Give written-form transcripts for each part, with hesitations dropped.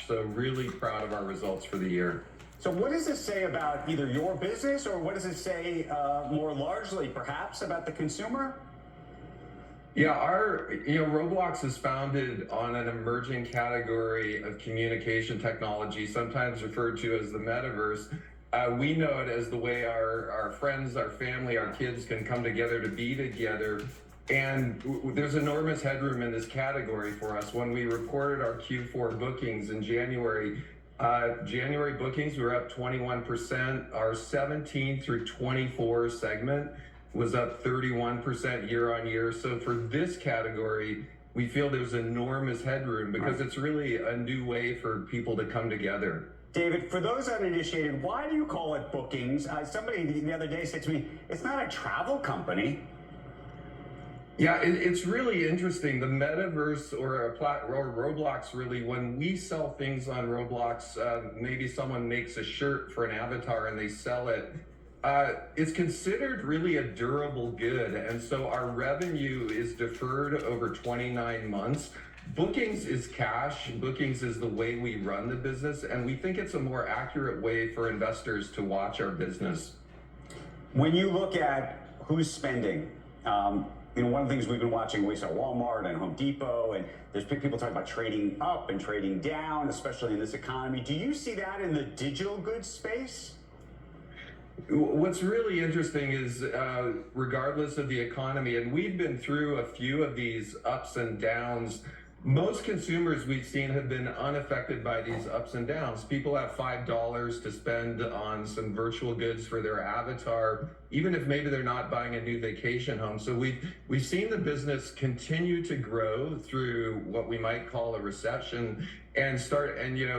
So really proud of our results for the year. So what does this say about either your business, or what does it say more largely, perhaps, about the consumer? Yeah, ROBLOX is founded on an emerging category of communication technology, sometimes referred to as the metaverse. We know it as the way our friends, our family, our kids can come together to be together. And there's enormous headroom in this category for us. When we reported our Q4 bookings in January bookings were up 21%. Our 17 through 24 segment was up 31% year on year. So for this category, we feel there's enormous headroom because it's really a new way for people to come together. David, for those uninitiated, why do you call it bookings? Somebody the other day said to me, it's not a travel company. Yeah, it's really interesting. The metaverse or ROBLOX, really, when we sell things on ROBLOX, maybe someone makes a shirt for an avatar and they sell it. It's considered really a durable good. And so our revenue is deferred over 29 months. Bookings is cash. Bookings is the way we run the business. And we think it's a more accurate way for investors to watch our business. When you look at who's spending, one of the things we've been watching, we saw Walmart and Home Depot, and there's people talking about trading up and trading down, especially in this economy. Do you see that in the digital goods space? What's really interesting is regardless of the economy, and we've been through a few of these ups and downs, most consumers we've seen have been unaffected by these ups and downs. People have $5 to spend on some virtual goods for their avatar, even if maybe they're not buying a new vacation home. So we've seen the business continue to grow through what we might call a recession and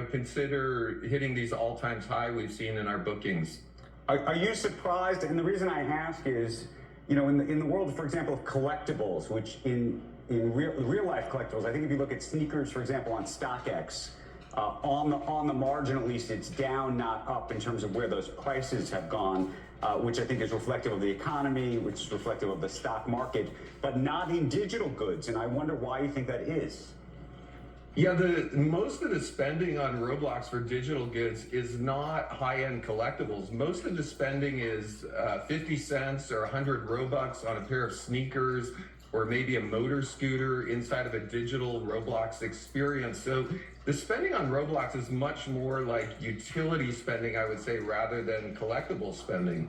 consider hitting these all-time high we've seen in our bookings. Are you surprised? And the reason I ask is, in the world, for example, of collectibles, which in real life collectibles, I think if you look at sneakers, for example, on StockX, on the margin at least, it's down, not up, in terms of where those prices have gone, which I think is reflective of the economy, which is reflective of the stock market, but not in digital goods. And I wonder why you think that is. Yeah, most of the spending on ROBLOX for digital goods is not high-end collectibles. Most of the spending is 50 cents or 100 Robux on a pair of sneakers, or maybe a motor scooter inside of a digital ROBLOX experience. So the spending on ROBLOX is much more like utility spending, I would say, rather than collectible spending.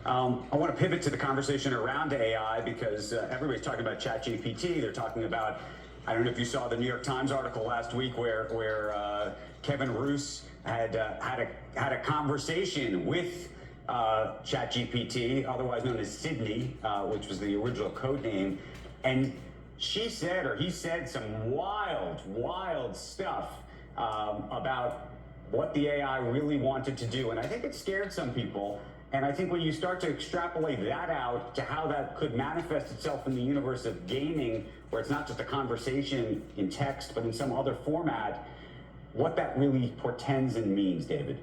I want to pivot to the conversation around AI because everybody's talking about ChatGPT. They're talking about, I don't know if you saw the New York Times article last week where Kevin Roose had a conversation with ChatGPT, otherwise known as Sydney, which was the original code name, and she said, or he said, some wild stuff about what the AI really wanted to do, and I think it scared some people. And I think when you start to extrapolate that out to how that could manifest itself in the universe of gaming, where it's not just a conversation in text, but in some other format, what that really portends and means, David.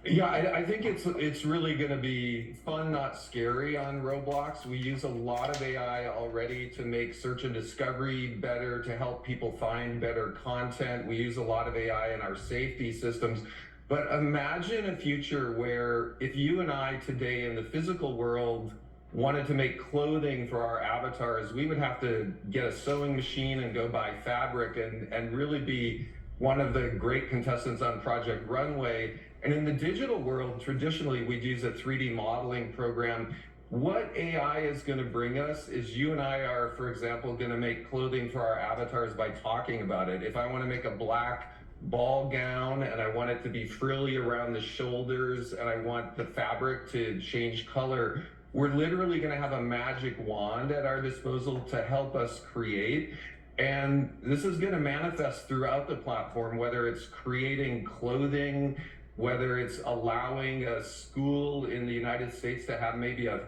Yeah, I think it's really going to be fun, not scary on ROBLOX. We use a lot of AI already to make search and discovery better, to help people find better content. We use a lot of AI in our safety systems. But imagine a future where if you and I today in the physical world wanted to make clothing for our avatars, we would have to get a sewing machine and go buy fabric and really be one of the great contestants on Project Runway. And in the digital world, traditionally, we'd use a 3D modeling program. What AI is going to bring us is you and I are, for example, going to make clothing for our avatars by talking about it. If I want to make a black ball gown and I want it to be frilly around the shoulders and I want the fabric to change color, we're literally going to have a magic wand at our disposal to help us create. And this is going to manifest throughout the platform, whether it's creating clothing, whether it's allowing a school in the United States to have maybe a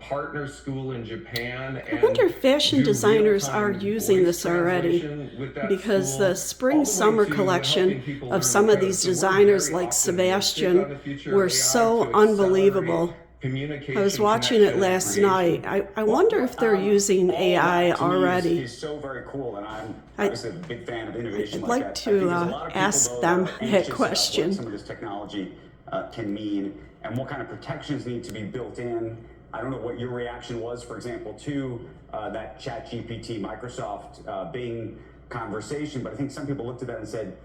partner school in Japan. I wonder if fashion designers are using this already, because the spring-summer collection of some of these designers like Sebastian were so unbelievable. communication. I was watching it last night. I wonder if they're using AI already. Is so very cool, and I'm obviously a big fan of innovation I'd like like that. to I think there's a lot of people, ask though, them that are that anxious about question. what some of this technology can mean, and what kind of protections need to be built in. I don't know what your reaction was, for example, to that ChatGPT Microsoft Bing conversation, but I think some people looked at that and said,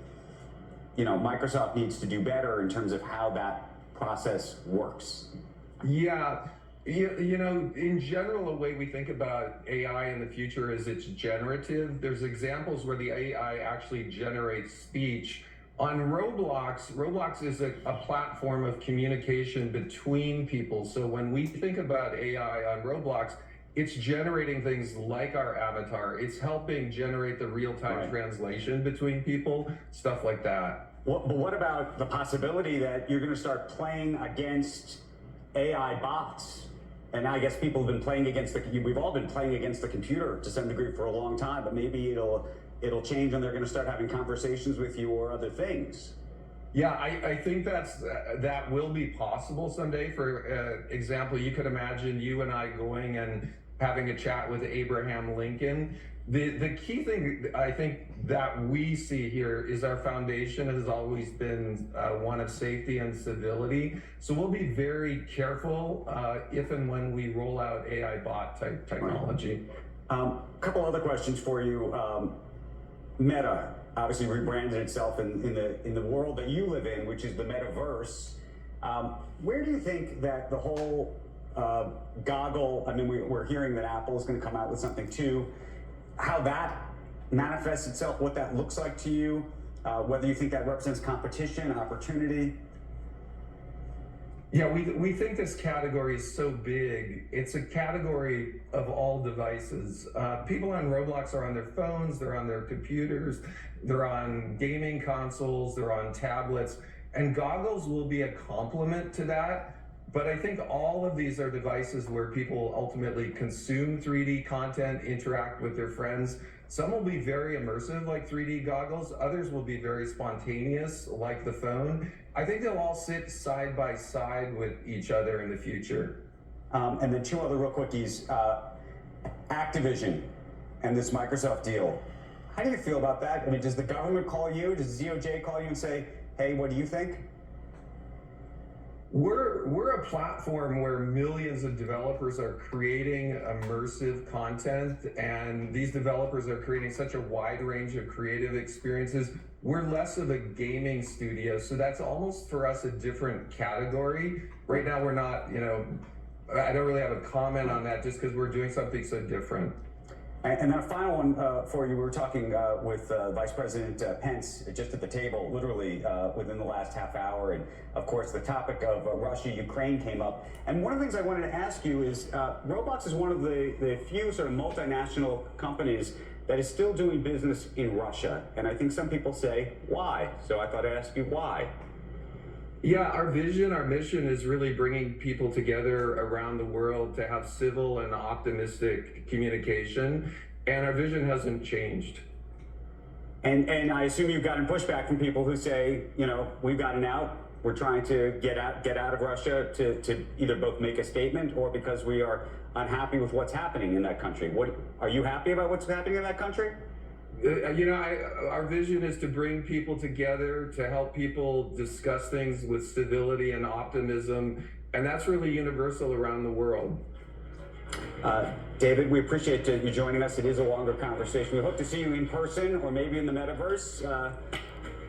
you know, Microsoft needs to do better in terms of how that process works. Yeah. You know, in general, the way we think about AI in the future is it's generative. There's examples where the AI actually generates speech. On Roblox is a platform of communication between people. So when we think about AI on Roblox, it's generating things like our avatar. It's helping generate the real-time translation between people, stuff like that. But what about the possibility that you're going to start playing against AI bots? And I guess people have been playing against we've all been playing against the computer to some degree for a long time, but maybe it'll change and they're going to start having conversations with you or other things. Yeah, I think that will be possible someday. For example, you could imagine you and I going and having a chat with Abraham Lincoln. The key thing I think that we see here is our foundation has always been one of safety and civility. So we'll be very careful if and when we roll out AI bot type technology. A couple other questions for you. Meta obviously rebranded itself in the world that you live in, which is the metaverse. Where do you think that the whole goggle, I mean, we're hearing that Apple is going to come out with something too, how that manifests itself, what that looks like to you, whether you think that represents competition, opportunity? Yeah, we think this category is so big. It's a category of all devices. People on Roblox are on their phones, they're on their computers, they're on gaming consoles, they're on tablets, and goggles will be a complement to that. But I think all of these are devices where people ultimately consume 3D content, interact with their friends. Some will be very immersive, like 3D goggles. Others will be very spontaneous, like the phone. I think they'll all sit side by side with each other in the future. And then two other real quickies. Activision and this Microsoft deal. How do you feel about that? I mean, does the government call you? Does DOJ call you and say, hey, what do you think? We're a platform where millions of developers are creating immersive content, and these developers are creating such a wide range of creative experiences. We're less of a gaming studio, so that's almost for us a different category. Right now we're not, you know, I don't really have a comment on that just because we're doing something so different. And then a final one for you. We were talking with Vice President Pence just at the table, literally within the last half hour. And of course, the topic of Russia, Ukraine came up. And one of the things I wanted to ask you is Roblox is one of the few sort of multinational companies that is still doing business in Russia. And I think some people say, why? So I thought I'd ask you why. Yeah, our vision, our mission is really bringing people together around the world to have civil and optimistic communication, and our vision hasn't changed. And I assume you've gotten pushback from people who say, you know, we've gotten out, we're trying to get out of Russia to either both make a statement or because we are unhappy with what's happening in that country. Are you happy about what's happening in that country? You know, our vision is to bring people together, to help people discuss things with civility and optimism, and that's really universal around the world. David, we appreciate you joining us. It is a longer conversation. We hope to see you in person or maybe in the metaverse,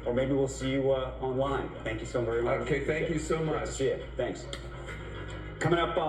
or maybe we'll see you online. Thank you so very much. Okay, thank you so much. Great to see you. Thanks. Coming up on